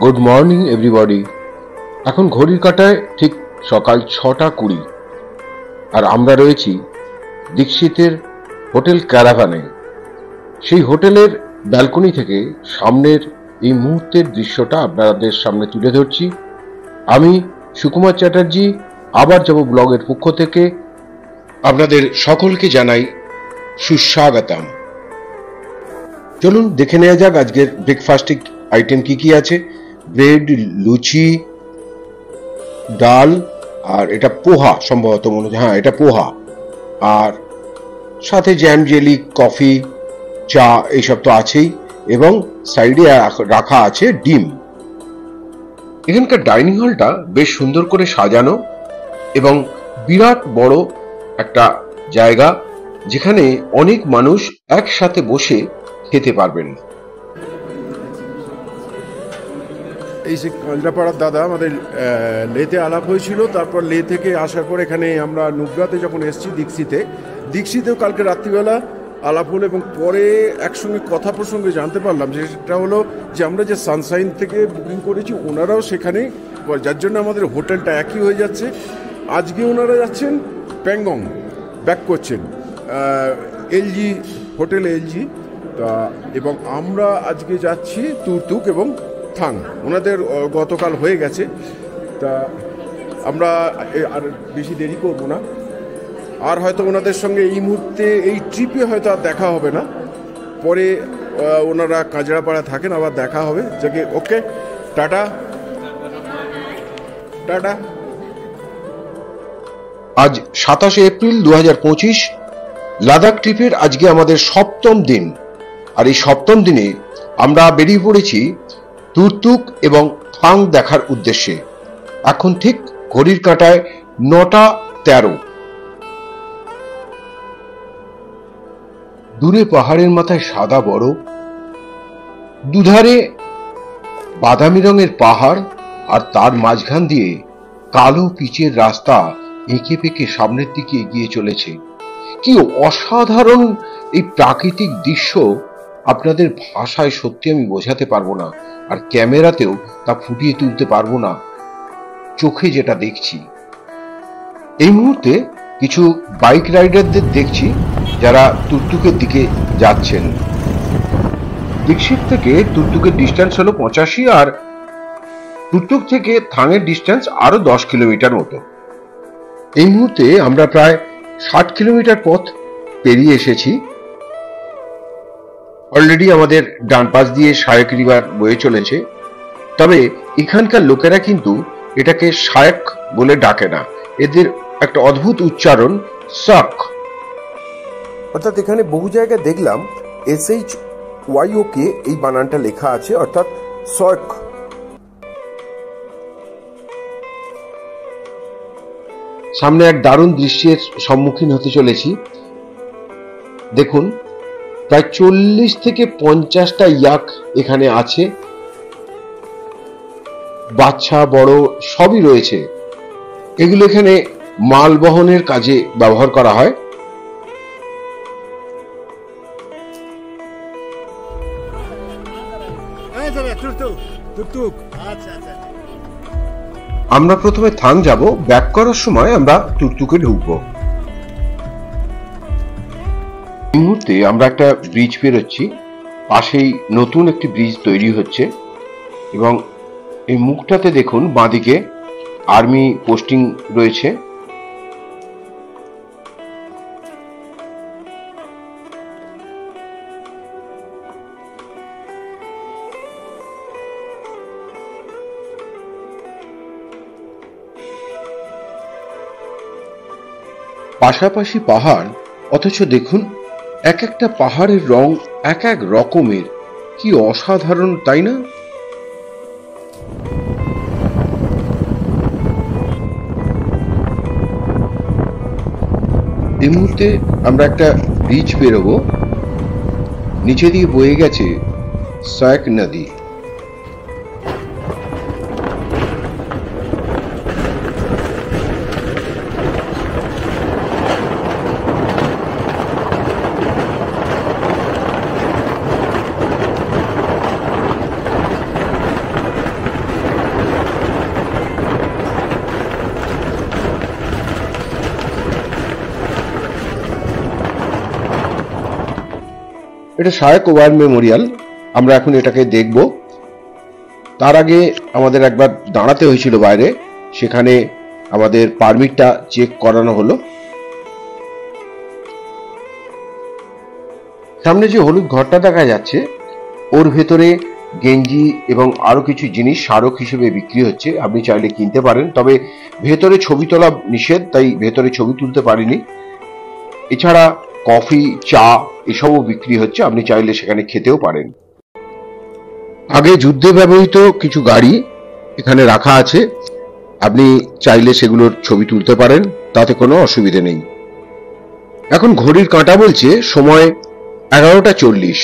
Good morning everybody. এখন ঘড়ির কাঁটায় ঠিক সকাল 6:20 আর আমরা রয়েছি দীক্ষিতের হোটেল ক্যারাভানে। সেই হোটেলের ব্যালকনি থেকে সামনের এই মুহূর্তের দৃশ্যটা আপনাদের সামনে তুলে ধরছি। আমি সুকুমার চ্যাটার্জি আবার যাব ব্লগের পক্ষ থেকে আপনাদের সকলকে জানাই সুস্বাগতম। চলুন দেখে নেওয়া যাক আজকের ব্রেকফাস্টে আইটেম কি কি আছে। ব্রেড, লুচি, ডাল, আর এটা পোহা সম্ভবত মনে হচ্ছে, হ্যাঁ এটা পোহা, আর সাথে জ্যাম, জেলি, কফি, চা এইসব তো আছেই, এবং সাইডে রাখা আছে ডিম। এখানকার ডাইনিং হলটা বেশ সুন্দর করে সাজানো এবং বিরাট বড় একটা জায়গা, যেখানে অনেক মানুষ একসাথে বসে খেতে পারবেন। এই যে কাঞ্জরাপাড়ার দাদা আমাদের লেতে আলাপ হয়েছিল, তারপর লে থেকে আসার পর এখানে আমরা নুব্রাতে যখন এসেছি দীক্ষিতেও কালকে রাত্রিবেলা আলাপ হলো, এবং পরে একসঙ্গে কথা প্রসঙ্গে জানতে পারলাম যে সেটা হলো যে আমরা যে সানশাইন থেকে বুকিং করেছি ওনারাও সেখানে, যার জন্য আমাদের হোটেলটা একই হয়ে যাচ্ছে। আজকে ওনারা যাচ্ছেন প্যাংগং, ব্যাক করছেন এলজি হোটেল এলজি, তা এবং আমরা আজকে যাচ্ছি তুরতুক এবং থাং। ওনাদের গতকাল হয়ে গেছে, তা আমরা আর বেশি দেরি করবো না। আর হয়তো ওনাদের সঙ্গে এই মুহূর্তে এই ট্রিপে হয়তো আর দেখা হবে না, পরে ওনারা কাঁচরাপাড়া থাকেন, আবার দেখা হবে। যাকে ওকে, টাটা টাটা। আজ 27 এপ্রিল 2025, লাদাখ ট্রিপের আজকে আমাদের 7ম দিন। আর এই 7ম দিনে আমরা বেরিয়ে পড়েছি তুরতুক এবং থাং দেখার উদ্দেশ্যে। এখন ঠিক ঘড়ির কাঁটায় 9:13। দূরে পাহাড়ের মাথায় সাদা বরফ, দুধারে বাদামি রঙের পাহাড়, আর তার মাঝখান দিয়ে কালো পিচের রাস্তা এঁকে বেঁকে সামনের দিকে এগিয়ে চলেছে। কি অসাধারণ এই প্রাকৃতিক দৃশ্য, আপনাদের ভাষায় সত্যি আমি বোঝাতে পারবো না, আর ক্যামেরাতেও তা ফুটিয়ে তুলতে পারবো না। চোখে যেটা দেখছি, এই মুহূর্তে কিছু বাইক রাইডারদের দেখছি যারা তুরতুকের দিকে যাচ্ছেন। দীক্ষিত থেকে তুরতুকের ডিস্টেন্স হলো 85, আর তুরতুক থেকে থাংয়ের ডিস্টেন্স আরো 10 কিলোমিটার মতো। এই মুহূর্তে আমরা প্রায় 60 কিলোমিটার পথ পেরিয়ে এসেছি। অলরেডি আমাদের ডান পাশ দিয়ে শায়ক রিভার বয়ে চলেছে, তবে এখানকার লোকেরা কিন্তু এটাকে শায়ক বলে ডাকে না, এদের একটা অদ্ভুত উচ্চারণ সক, অর্থাৎ এখানে বহু জায়গায় দেখলাম SHYOK এই বানানটা লেখা আছে, অর্থাৎ সক। সামনে এক দারুণ দৃশ্যের সম্মুখীন হতে চলেছি। দেখুন, প্রায় 40 থেকে 50টা ইয়াক এখানে আছে, বাচ্চা বড় সবই রয়েছে। এগুলো এখানে মাল বহনের কাজে ব্যবহার করা হয়। আমরা প্রথমে থাং যাব, ব্যাক করার সময় আমরা তুরতুকে ঢুকবো। এই মুহূর্তে আমরা একটা ব্রিজ পেরোচ্ছি, পাশেই নতুন একটি ব্রিজ তৈরি হচ্ছে, এবং এই মুখটাতে দেখুন বাঁদিকে আর্মি পোস্টিং রয়েছে। পাশাপাশি পাহাড়, অথচ দেখুন এক একটা পাহাড়ের রং এক এক রকমের। কি অসাধারণ, তাই না? এই মুহূর্তে আমরা একটা ব্রিজ পেরোবো, নিচে দিয়ে বয়ে গেছে শায়ক নদী। এটা শায়ক ওয়ার মেমোরিয়াল। আমরা এখন এটাকে দেখব। তার আগে আমাদের একবার দাঁড়াতে হয়েছিল বাইরে, সেখানে আমাদের পারমিটটা চেক করানো হলো। সামনে যে হলুদ ঘরটা দেখা যাচ্ছে, ওর ভেতরে গেঞ্জি এবং আরো কিছু জিনিস স্মারক হিসেবে বিক্রি হচ্ছে। আপনি চাইলে কিনতে পারেন, তবে ভেতরে ছবি তোলা নিষেধ, তাই ভেতরে ছবি তুলতে পারিনি। এছাড়া কফি, চা এসবও বিক্রি হচ্ছে, আপনি চাইলে সেখানে খেতেও পারেন। আগে যুদ্ধে ব্যবহৃত কিছু গাড়ি এখানে রাখা আছে, আপনি চাইলে সেগুলোর ছবি তুলতে পারেন, তাতে কোনো অসুবিধে নেই। এখন ঘড়ির কাঁটা বলছে সময় 11:40।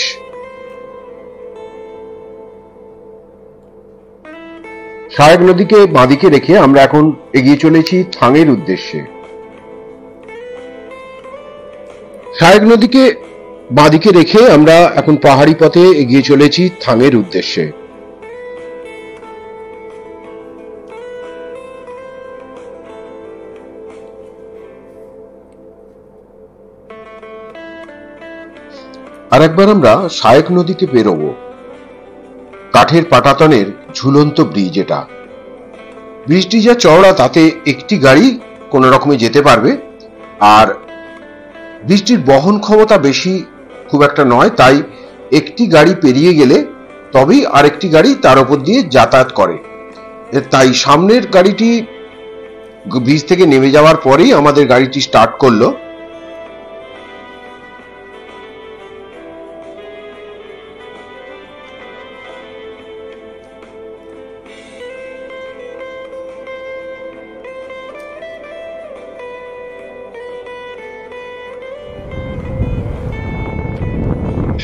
শায়ক নদীকে বাঁদিকে রেখে আমরা এখন এগিয়ে চলেছি থাংয়ের উদ্দেশ্যে। শায়ক নদীকে বাঁদিকে রেখে আমরা এখন পাহাড়ি পথে এগিয়ে চলেছি থাংয়ের উদ্দেশ্যে। আর একবার আমরা শায়ক নদীকে পেরোবো। কাঠের পাটাতনের ঝুলন্ত ব্রিজ এটা। ব্রিজটি যা চওড়া তাতে একটি গাড়ি কোন রকমে যেতে পারবে, আর ব্রিজটির বহন ক্ষমতা বেশি খুব একটা নয়, তাই একটি গাড়ি পেরিয়ে গেলে তবেই আরেকটি গাড়ি তার উপর দিয়ে যাতায়াত করে। তাই সামনের গাড়িটি ব্রিজ থেকে নেমে যাওয়ার পরেই আমাদের গাড়িটি স্টার্ট করলো।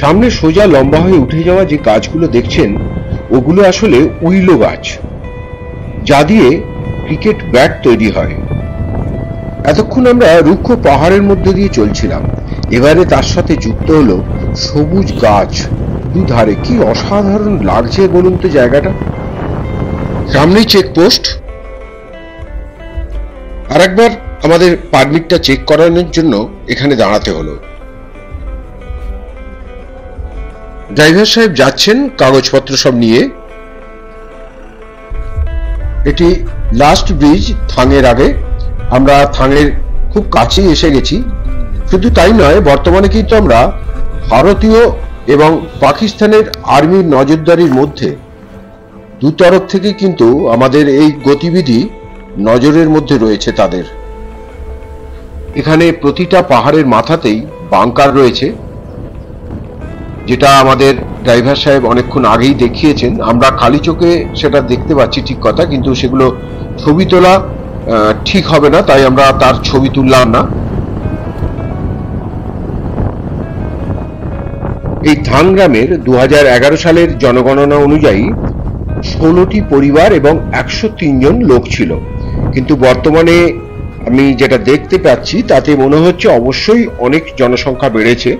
সামনে সোজা লম্বা হয়ে উঠে যাওয়া যে গাছগুলো দেখছেন, ওগুলো আসলে উইলো গাছ, যা দিয়ে ক্রিকেট ব্যাট তৈরি হয়। এতক্ষণ আমরা রুক্ষ পাহাড়ের মধ্যে দিয়ে চলছিলাম, এবারে তার সাথে যুক্ত হলো সবুজ গাছ দুধারে। কি অসাধারণ লাগছে বলুন তো জায়গাটা। সামনেই চেকপোস্ট। আর একবার আমাদের পারমিটটা চেক করানোর জন্য এখানে দাঁড়াতে হলো। ড্রাইভার সাহেব যাচ্ছেন কাগজপত্র সব নিয়ে। এটি লাস্ট ব্রিজ থাংয়ের আগে। আমরা থাংয়ের খুব কাছেই এসে গেছি। শুধু তাই নয়, বর্তমানে কিন্তু আমরা ভারতীয় এবং পাকিস্তানের আর্মির নজরদারির মধ্যে। দু তরফ থেকে কিন্তু আমাদের এই গতিবিধি নজরের মধ্যে রয়েছে তাদের। এখানে প্রতিটা পাহাড়ের মাথাতেই বাংকার রয়েছে, যেটা আমাদের ড্রাইভার সাহেব অনেকক্ষণ আগেই দেখিয়েছেন। আমরা খালি চোখে সেটা দেখতে পাচ্ছি ঠিক কথা, কিন্তু সেগুলো ছবি তোলা ঠিক হবে না, তাই আমরা তার ছবি তুললাম না। এই থাং গ্রামের 2011 সালের জনগণনা অনুযায়ী 16টি পরিবার এবং 103 জন লোক ছিল, কিন্তু বর্তমানে আমি যেটা দেখতে পাচ্ছি তাতে মনে হচ্ছে অবশ্যই অনেক জনসংখ্যা বেড়েছে,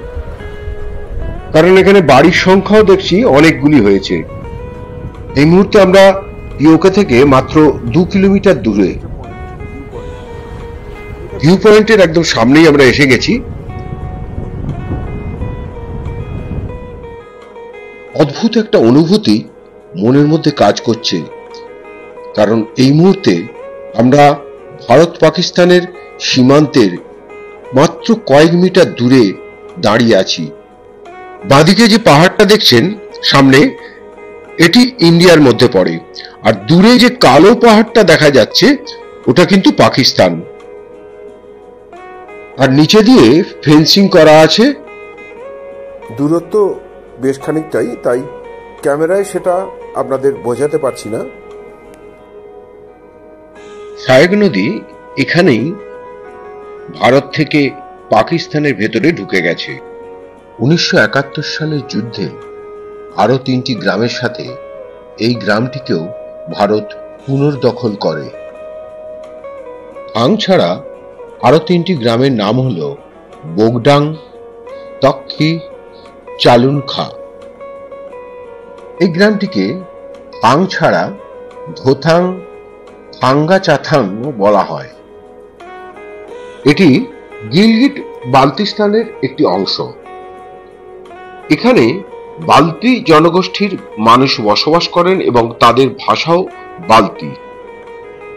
কারণ এখানে বাড়ির সংখ্যাও দেখছি অনেকগুলি হয়েছে। এই মুহূর্তে আমরা পিওকে থেকে মাত্র 2 কিলোমিটার দূরে ভিউ পয়েন্টের একদম সামনেই আমরা এসে গেছি। অদ্ভুত একটা অনুভূতি মনের মধ্যে কাজ করছে, কারণ এই মুহূর্তে আমরা ভারত পাকিস্তানের সীমান্তের মাত্র কয়েক মিটার দূরে দাঁড়িয়ে আছি। বাঁদিকে যে পাহাড়টা দেখছেন সামনে, এটি ইন্ডিয়ার মধ্যে পড়ে, আর দূরে যে কালো পাহাড়টা দেখা যাচ্ছে ওটা কিন্তু পাকিস্তান। আর নিচে দিয়ে ফেন্সিং করা আছে। দূরত্ব বেশ খানিকটাই, তাই ক্যামেরায় সেটা আপনাদের বোঝাতে পারছি না। শায়ক নদী এখানেই ভারত থেকে পাকিস্তানের ভেতরে ঢুকে গেছে। 1971 সালের যুদ্ধে আরো 3টি গ্রামের সাথে এই গ্রামটিকেও ভারত পুনর্দখল করে। থাং ছাড়া আরো 3টি গ্রামের নাম হল বোগডাং, তক্ষি, চালুনখা। এই গ্রামটিকে থাং ছাড়া ধোথাং, থাঙ্গাচাথাং বলা হয়। এটি গিলগিট বাল্তিস্তানের একটি অংশ। এখানে বালতি জনগোষ্ঠীর মানুষ বসবাস করেন এবং তাদের ভাষাও বালতি।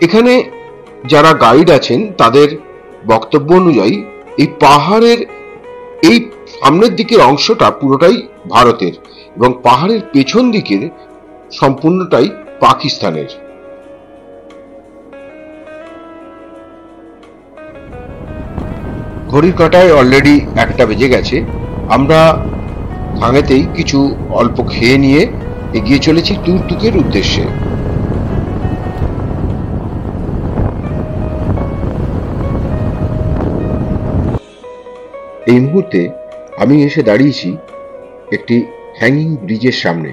এখানে যারা গাইড আছেন তাদের বক্তব্য অনুযায়ী এই পাহাড়ের এই সামনের দিকের অংশটা পুরোটাই ভারতের এবং পাহাড়ের পেছন দিকের সম্পূর্ণটাই পাকিস্তানের। ঘড়ির কাঁটায় অলরেডি 1টা বেজে গেছে। আমরা ভাঙেতেই কিছু অল্প খেয়ে নিয়ে এগিয়ে চলেছি তুরতুকের উদ্দেশ্যে। এই মুহূর্তে আমি এসে দাঁড়িয়েছি একটি হ্যাঙ্গিং ব্রিজের সামনে।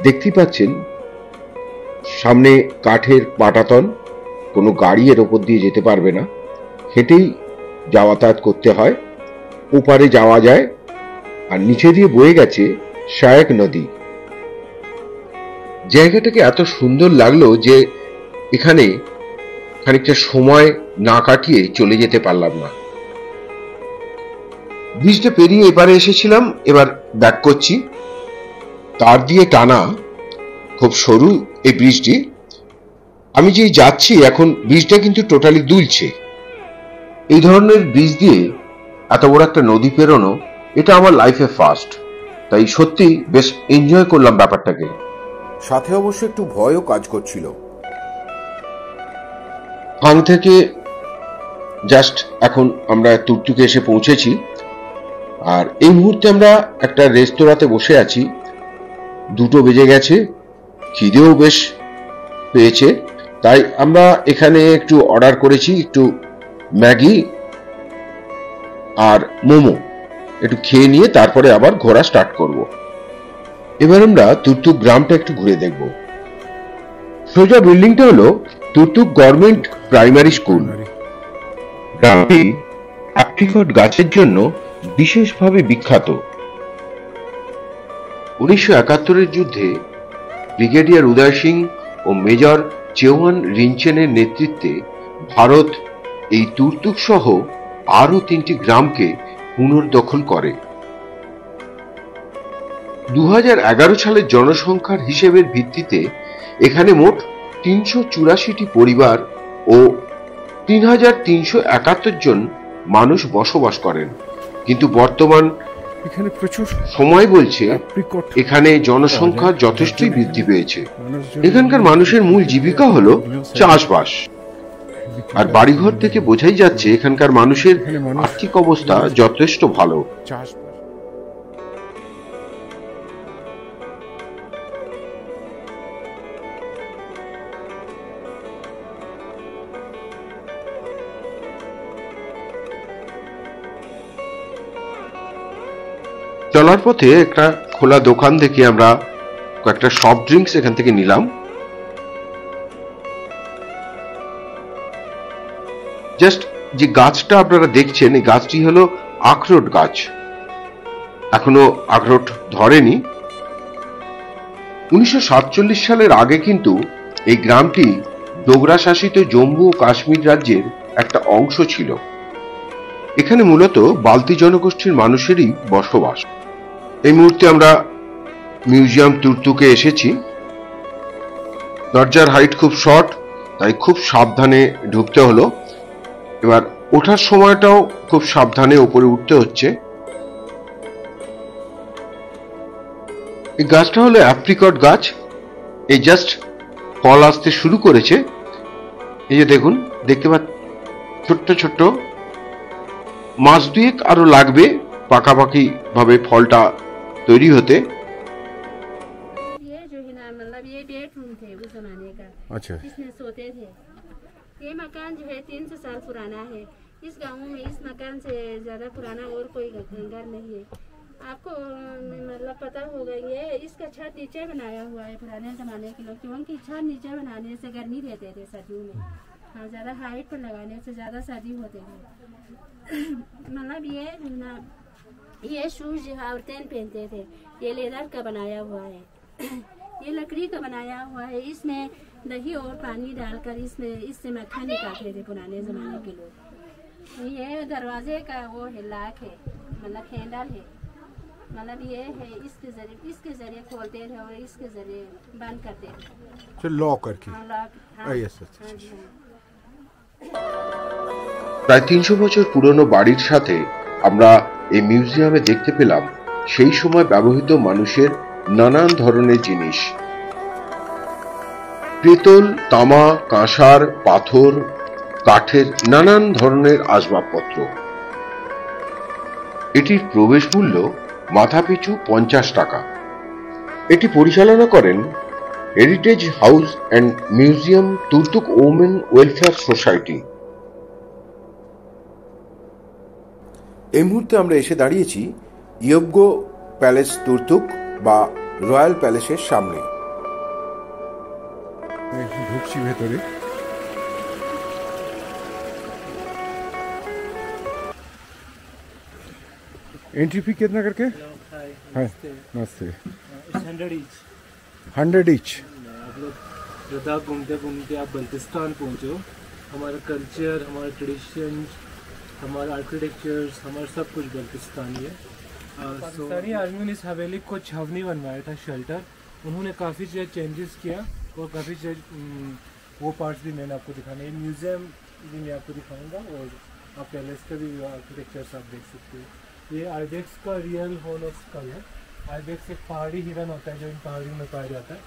দেখতে পাচ্ছেন সামনে কাঠের পাটাতন, কোনো গাড়ি এর ওপর দিয়ে যেতে পারবে না, হেঁটেই যাতায়াত করতে হয়। ওপারে যাওয়া যায় আর নিচে দিয়ে বয়ে গেছে শায়ক নদী। জায়গাটাকে এত সুন্দর লাগলো যে এখানে খানিকটা সময় না কাটিয়ে চলে যেতে পারলাম না। ব্রিজটা পেরিয়ে এবারে এসেছিলাম, এবার ব্যাক করছি। তার দিয়ে টানা, খুব সরু এই ব্রিজটি। আমি যে যাচ্ছি এখন ব্রিজটা কিন্তু টোটালি দুলছে। এই ধরনের ব্রিজ দিয়ে এত বড় একটা নদী পেরোনো, এটা আমার লাইফে ফার্স্ট। তাই সত্যি বেশ এনজয় করলাম ব্যাপারটাকে। সাথে অবশ্য একটু ভয়ও কাজ করছিল। ভাং থেকে জাস্ট এখন আমরা তুরতুকে এসে পৌঁছেছি আর এই মুহূর্তে আমরা একটা রেস্তোরাঁতে বসে আছি। 2টো বেজে গেছে, খিদেও বেশ পেয়েছে, তাই আমরা এখানে একটু অর্ডার করেছি, একটু ম্যাগি আর মোমো একটু খেয়ে নিয়ে তারপরে আবার ঘোরা স্টার্ট করব। এবার আমরা তুরতুক গ্রামটা একটু ঘুরে দেখব। সোজা বিল্ডিংটা হলো তুরতুক গভর্নমেন্ট প্রাইমারি স্কুল। গ্রামটি অ্যাপ্রিকট গাছের জন্য বিশেষভাবে বিখ্যাত। 1971-এর যুদ্ধে ব্রিগেডিয়ার উদয় সিং ও মেজর চেওয়ান রিঞ্চেনের নেতৃত্বে ভারত এই তুরতুক সহ আরো 3টি গ্রামকে পুনর্দখল করে। 2011 সালের জনসংখ্যার হিসেবের ভিত্তিতে এখানে মোট 384টি পরিবার ও 3371 জন মানুষ বসবাস করেন, কিন্তু বর্তমান এখানে প্রচুর সময় বলছে এখানে জনসংখ্যা যথেষ্টই বৃদ্ধি পেয়েছে। এখানকার মানুষের মূল জীবিকা হলো চাষবাস, আর বাড়িঘর থেকে বোঝাই যাচ্ছে এখানকার মানুষের আর্থিক অবস্থা যথেষ্ট ভালো। চলার পথে একটা খোলা দোকান দেখে আমরা কয়েকটা সফট ড্রিঙ্কস এখান থেকে নিলাম। জাস্ট যে গাছটা আপনারা দেখছেন, এই গাছটি হলো আখরোট গাছ। এখনো আখরোট ধরেনি। 1947 সালের আগে কিন্তু এই গ্রামটি ডোগরা শাসিত জম্মু ও কাশ্মীর রাজ্যের একটা অংশ ছিল। এখানে মূলত বালতি জনগোষ্ঠীর মানুষেরই বসবাস। এই মুহূর্তে আমরা মিউজিয়াম তুরতুকে এসেছি। দরজার হাইট খুব শর্ট, তাই খুব সাবধানে ঢুকতে হলো। এবার ওঠার সময়টাও খুব সাবধানে উপরে উঠতে হচ্ছে। এই গাছটা হলো অ্যাপ্রিকট গাছ। এই জাস্ট ফল আসতে শুরু করেছে। এই যে দেখুন, দেখতে পাচ্ছেন ছোট্ট ছোট্ট, মাস 2 আরো লাগবে পাকাপাকি ভাবে ফলটা তৈরি হতে। अच्छा, इसमें सोते थे। ये मकान जो है 300 साल पुराना है। इस गांव में इस मकान से ज़्यादा पुराना और कोई घर नहीं है। आपको मतलब पता होगा, ये इसका छत नीचे बनाया हुआ है पुराने ज़माने के लोग, क्योंकि छत नीचे बनाने से गर्मी रहते थे सर्दियों में। हाँ, ज़्यादा हाइट पर लगाने से ज़्यादा सर्दी होते थे। मतलब ये शूज जो औरतें पहनते थे, ये लेदर का बनाया हुआ है। ये लकड़ी का बनाया हुआ है। इसमें दही और पानी डालकर इससे मक्खन निकालते थे पुराने ज़माने के लोग। ये दरवाजे का वो है, लाख है, मतलब हैंडल है। मतलब ये है इसके जरिए खोलते हैं और इसके जरिए बंद करते हैं। तो लॉक करके हाँ, यस हाँ जी, हाँ। প্রায় 300 বছর পুরনো বাড়ির সাথে আমরা এই মিউজিয়ামে দেখতে পেলাম সেই সময় ব্যবহৃত মানুষের নানান ধরনের জিনিস, পিতল, তামা, কাঁসার, পাথর, কাঠের নানান ধরনের আসবাবপত্র। এটির প্রবেশ মূল্য মাথাপিছু 50 টাকা। এটি পরিচালনা করেন heritage house and museum Turtuk women welfare society. এই মুহূর্তে আমরা এসে দাঁড়িয়েছি ইয়োগ্যো প্যালেস তুর্তুক বা রয়্যাল প্যালেসের সামনে। ঢুকছি ভেতরে। एंट्री फी कितना करके है? नमस्ते। 100 ईच। आप लोग लद्दाख घूमते घूमते आप बल्तिस्तान पहुँचो, हमारा कल्चर, हमारा ट्रेडिशन, हमारा आर्किटेक्चर्स, हमारा सब कुछ बल्तिस्तानी है। पाकिस्तानी आर्मी ने इस हवेली को छावनी बनवाया था, शेल्टर। उन्होंने काफ़ी चीज़ चेंजेस किया और काफ़ी चीज़ वो पार्ट्स भी मैंने आपको दिखाने, ये म्यूज़ियम भी मैं आपको दिखाऊंगा और आप पैलेस का भी आर्किटेक्चर्स आप देख सकते हो। ये आइबेक्स का रियल हॉल ऑफ स्कल है। आइबेक्स एक पहाड़ी हिरन होता है जो इन पहाड़ियों में पाया जाता है।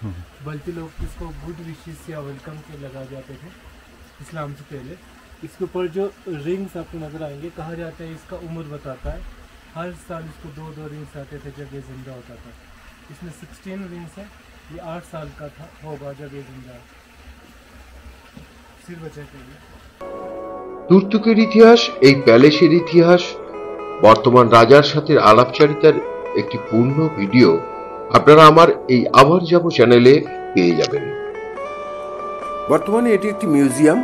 बल्कि लोग इसको गुड विशेस या वेलकम के लगा जाते थे इस्लाम से पहले। इसके ऊपर जो रिंग्स आपको नजर आएंगे, कहा जाता है इसका उम्र बताता है। हर साल इसको 2-2 रिंग्स आते थे जब ये जिंदा होता था। इसमें 16 रिंग्स है। ये 8 साल का था होगा जब ये जिंदा सिर बचा के लिए। তুর্তুকের ইতিহাস, এই প্যালেসের ইতিহাস, বর্তমান রাজার সাথে আলাপচারিতার একটি পূর্ণ ভিডিও আপনারা আমার এই আবার যাব চ্যানেলে পেয়ে যাবেন। বর্তমানে এটি একটি মিউজিয়াম।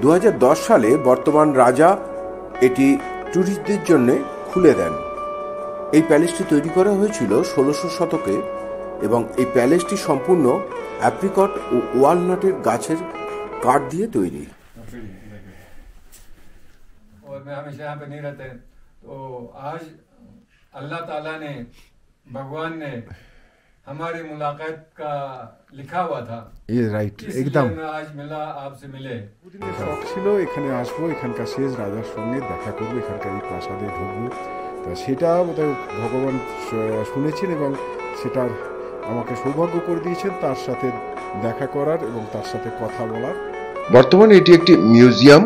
2010 সালে বর্তমান রাজা এটি ট্যুরিস্টদের জন্য খুলে দেন। এই প্যালেসটি তৈরি করা হয়েছিল 1600 শতকে এবং এই প্যালেসটি সম্পূর্ণ অ্যাপ্রিকট ও ওয়ালনাটের গাছের কাঠ দিয়ে তৈরি। और मैं हमेशा यहाँ पे नहीं रहते, तो आज अल्लाह ताला ने, भगवान ने हमारी मुलाकात का लिखा हुआ था। ये राइट, इसलिए एकदम मैं आज मिला, आपसे मिले। শখ ছিল এখানে আসবো, এখানকার শেষ রাজার সঙ্গে দেখা করবো, এখানকার এই প্রাসাদে ঢুকবো। তা সেটা বোধহয় ভগবান শুনেছেন এবং সেটার আমাকে সৌভাগ্য করে দিয়েছেন তার সাথে দেখা করার এবং তার সাথে কথা বলার। বর্তমানে এটি একটি মিউজিয়াম।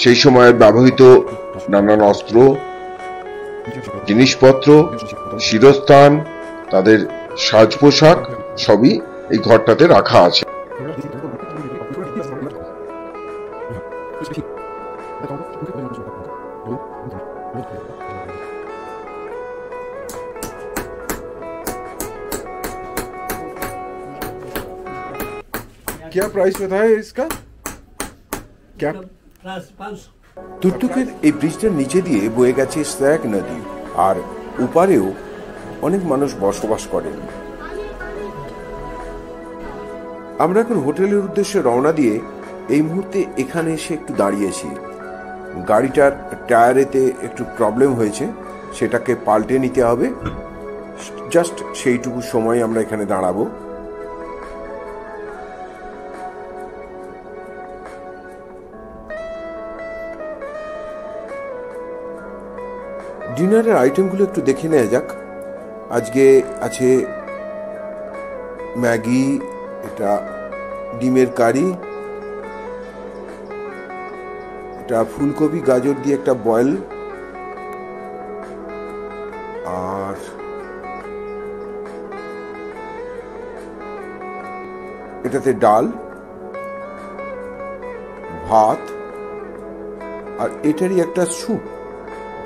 সেই সময়ের ব্যবহৃত নানান অস্ত্র, জিনিসপত্র, শিরস্থান, তাদের সাজ পোশাক সবই এই ঘরটাতে রাখা আছে। क्या प्राइस बताया इसका? क्या তুর্তুকের এই ব্রিজটার নিচে দিয়ে বয়ে গেছে স্যাক নদী, আর উপারেও অনেক মানুষ বসবাস করেন। আমরা এখন হোটেলের উদ্দেশ্যে রওনা দিয়ে এই মুহূর্তে এখানে এসে একটু দাঁড়িয়েছি। গাড়িটার টায়ারেতে একটু প্রবলেম হয়েছে, সেটাকে পাল্টে নিতে হবে। জাস্ট সেইটুকু সময় আমরা এখানে দাঁড়াবো। ডিনারের আইটেমগুলো একটু দেখে নেওয়া যাক। আজকে আছে ম্যাগি, এটা ডিমের কারি, এটা ফুলকপি গাজর দিয়ে একটা বয়েল, আর এটাতে ডাল, ভাত, আর এটারই একটা স্যুপ,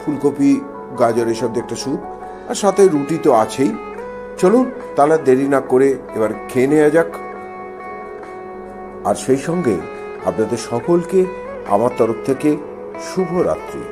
ফুলকপি গাজর এসব দিয়ে একটা স্যুপ, আর সাথে রুটি তো আছেই। চলুন তাহলে দেরি না করে এবার খেয়ে নেওয়া যাক। আর সেই সঙ্গে আপনাদের সকলকে আমার তরফ থেকে শুভরাত্রি।